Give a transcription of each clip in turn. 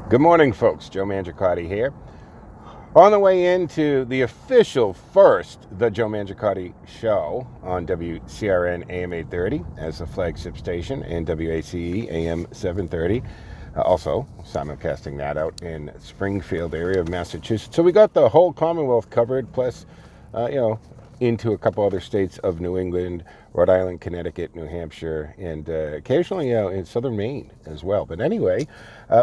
Good morning, folks. Joe Mangiacotti here. On the way into the official first The Joe Mangiacotti Show on WCRN AM 830 as the flagship station and WACE AM 730. Also, simulcasting that out in Springfield area of Massachusetts. So we got the whole Commonwealth covered, plus, into a couple other states of New England, Rhode Island, Connecticut, New Hampshire, and occasionally in southern Maine as well. But anyway,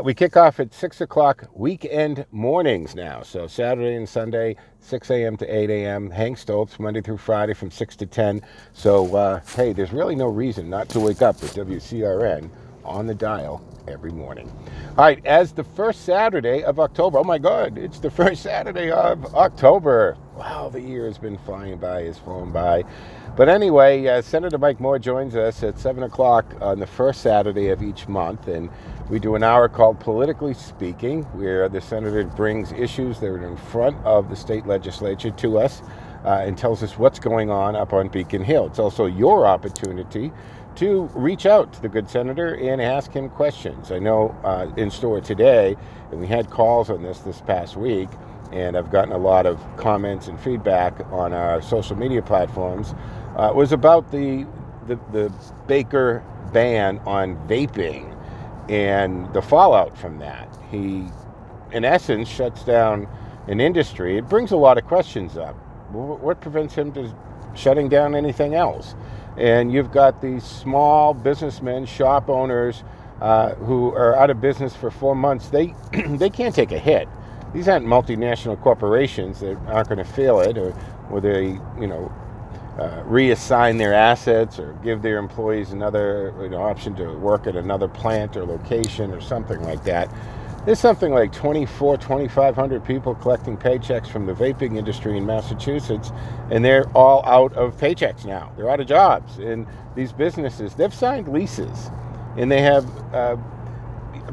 we kick off at 6 o'clock weekend mornings now. So Saturday and Sunday, 6 a.m. to 8 a.m. Hank Stoltz, Monday through Friday from 6 to 10. So, hey, there's really no reason not to wake up with WCRN on the dial every morning. All right, as the first Saturday of October, oh my God, it's the first Saturday of October. Wow, the year has been flying by, has flown by. But anyway, Senator Mike Moore joins us at 7 o'clock on the first Saturday of each month, and we do an hour called Politically Speaking, where the senator brings issues that are in front of the state legislature to us and tells us what's going on up on Beacon Hill. It's also your opportunity to reach out to the good senator and ask him questions. I know in store today, and we had calls on this past week, and I've gotten a lot of comments and feedback on our social media platforms, was about the Baker ban on vaping and the fallout from that. He, in essence, shuts down an industry. It brings a lot of questions up. What prevents him from shutting down anything else? And you've got these small businessmen, shop owners, who are out of business for 4 months. They can't take a hit. These aren't multinational corporations that aren't going to feel it, or they, reassign their assets or give their employees another option to work at another plant or location or something like that. There's something like 2,500 people collecting paychecks from the vaping industry in Massachusetts, and they're all out of paychecks now. They're out of jobs. And these businesses, they've signed leases, and they have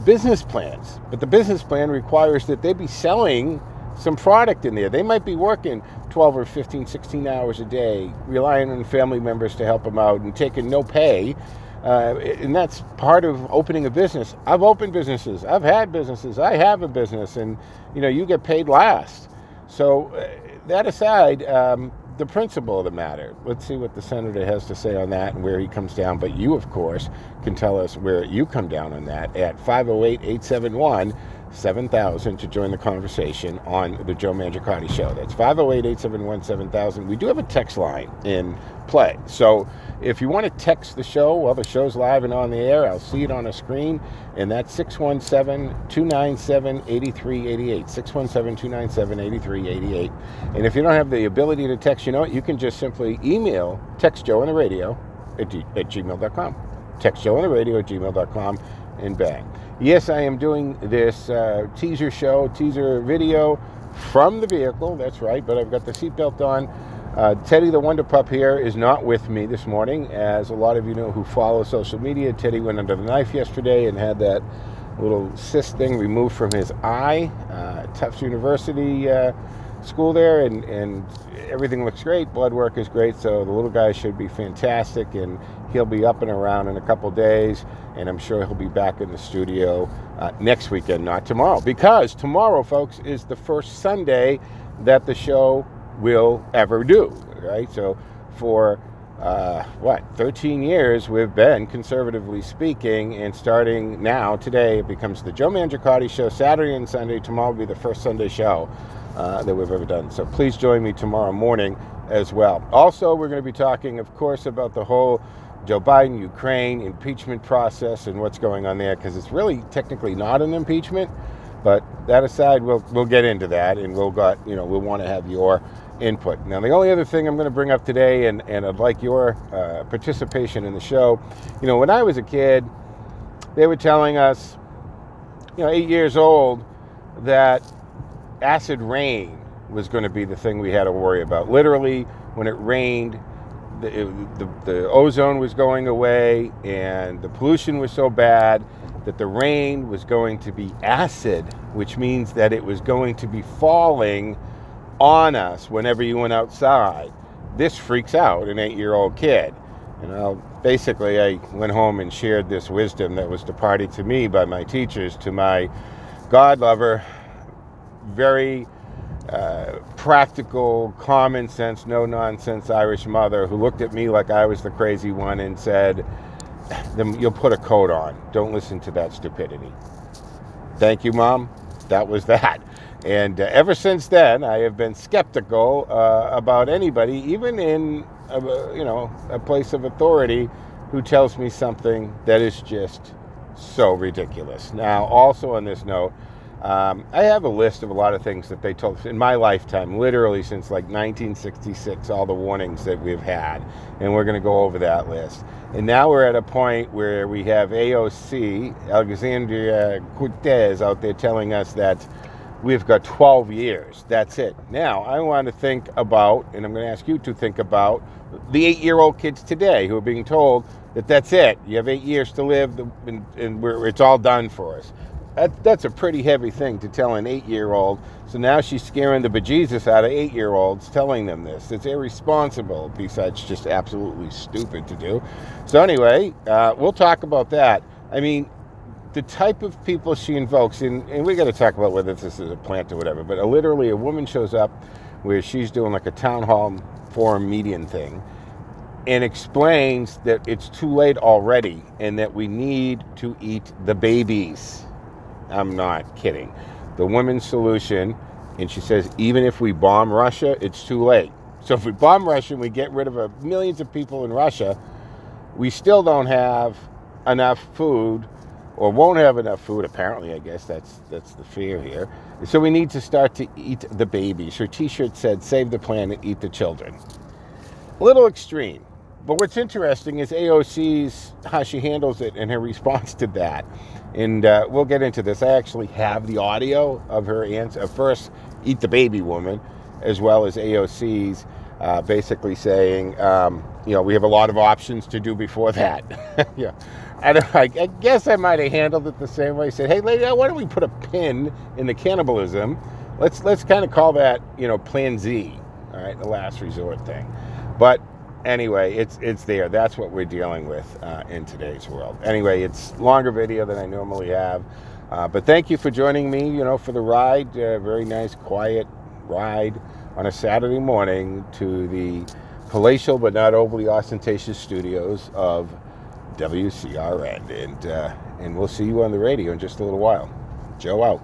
business plans. But the business plan requires that they be selling some product in there. They might be working 12 or 15, 16 hours a day, relying on family members to help them out and taking no pay. And that's part of opening a business. I've opened businesses. I've had businesses. I have a business, and you get paid last. So that aside, the principle of the matter. Let's see what the senator has to say on that and where he comes down. But you, of course, can tell us where you come down on that at 508-871-7000 to join the conversation on the Joe Mangiacotti Show. That's 508-871-7000. We do have a text line in play. So if you want to text the show while the show's live and on the air, I'll see it on a screen, and that's 617-297-8388, 617-297-8388. And if you don't have the ability to text, you can just simply email textjoeontheradio at gmail.com. textjoeontheradio@gmail.com, and bang. Yes, I am doing this teaser video from the vehicle, that's right, but I've got the seatbelt on. Teddy the Wonder Pup here is not with me this morning. As a lot of you know who follow social media, Teddy went under the knife yesterday and had that little cyst thing removed from his eye. Tufts University school there, and everything looks great. Blood work is great, so the little guy should be fantastic, and he'll be up and around in a couple days, and I'm sure he'll be back in the studio next weekend, not tomorrow, because tomorrow, folks, is the first Sunday that the show will ever do, right? So for 13 years we've been, conservatively speaking, and starting now, today, it becomes the Joe Mangiacotti Show, Saturday and Sunday. Tomorrow will be the first Sunday show that we've ever done. So please join me tomorrow morning as well. Also, we're going to be talking, of course, about the whole Joe Biden, Ukraine impeachment process and what's going on there, because it's really technically not an impeachment. But that aside, we'll get into that, and we'll want to have your input. Now, the only other thing I'm going to bring up today, and I'd like your participation in the show. When I was a kid, they were telling us, 8 years old, that acid rain was going to be the thing we had to worry about. Literally, when it rained, the ozone was going away, and the pollution was so bad that the rain was going to be acid, which means that it was going to be falling on us whenever you went outside. This freaks out an 8-year-old kid. Basically, I went home and shared this wisdom that was departed to me by my teachers to my God lover, very practical, common sense, no nonsense Irish mother who looked at me like I was the crazy one and said, "Then you'll put a coat on. Don't listen to that stupidity." Thank you, Mom. That was that. And ever since then, I have been skeptical about anybody, even in a place of authority, who tells me something that is just so ridiculous. Now, also on this note, I have a list of a lot of things that they told us in my lifetime, literally since like 1966, all the warnings that we've had. And we're going to go over that list. And now we're at a point where we have AOC, Alexandria Cortez, out there telling us that we've got 12 years. That's it. Now, I want to think about, and I'm going to ask you to think about, the 8-year-old kids today who are being told that that's it. You have 8 years to live, and it's all done for us. That's a pretty heavy thing to tell an 8-year-old. So now she's scaring the bejesus out of 8-year-olds, telling them this. It's irresponsible, besides just absolutely stupid to do. So anyway, we'll talk about that. I mean, the type of people she invokes, and we got to talk about whether this is a plant or whatever, but literally a woman shows up where she's doing like a town hall forum median thing and explains that it's too late already and that we need to eat the babies. I'm not kidding. The women's solution, and she says, even if we bomb Russia, it's too late. So if we bomb Russia and we get rid of millions of people in Russia, we still don't have enough food, or won't have enough food, apparently. I guess that's the fear here. So we need to start to eat the babies. Her t-shirt said, "Save the planet, eat the children." A little extreme. But what's interesting is AOC's, how she handles it and her response to that. And we'll get into this. I actually have the audio of her answer. First, eat the baby woman, as well as AOC's basically saying, we have a lot of options to do before that. Yeah. I guess I might have handled it the same way. I said, hey, lady, why don't we put a pin in the cannibalism? Let's kind of call that, Plan Z, all right, the last resort thing. But anyway, it's there. That's what we're dealing with in today's world. Anyway, it's longer video than I normally have. But thank you for joining me, for the ride. Very nice, quiet ride on a Saturday morning to the palatial but not overly ostentatious studios of WCRN. And we'll see you on the radio in just a little while. Joe out.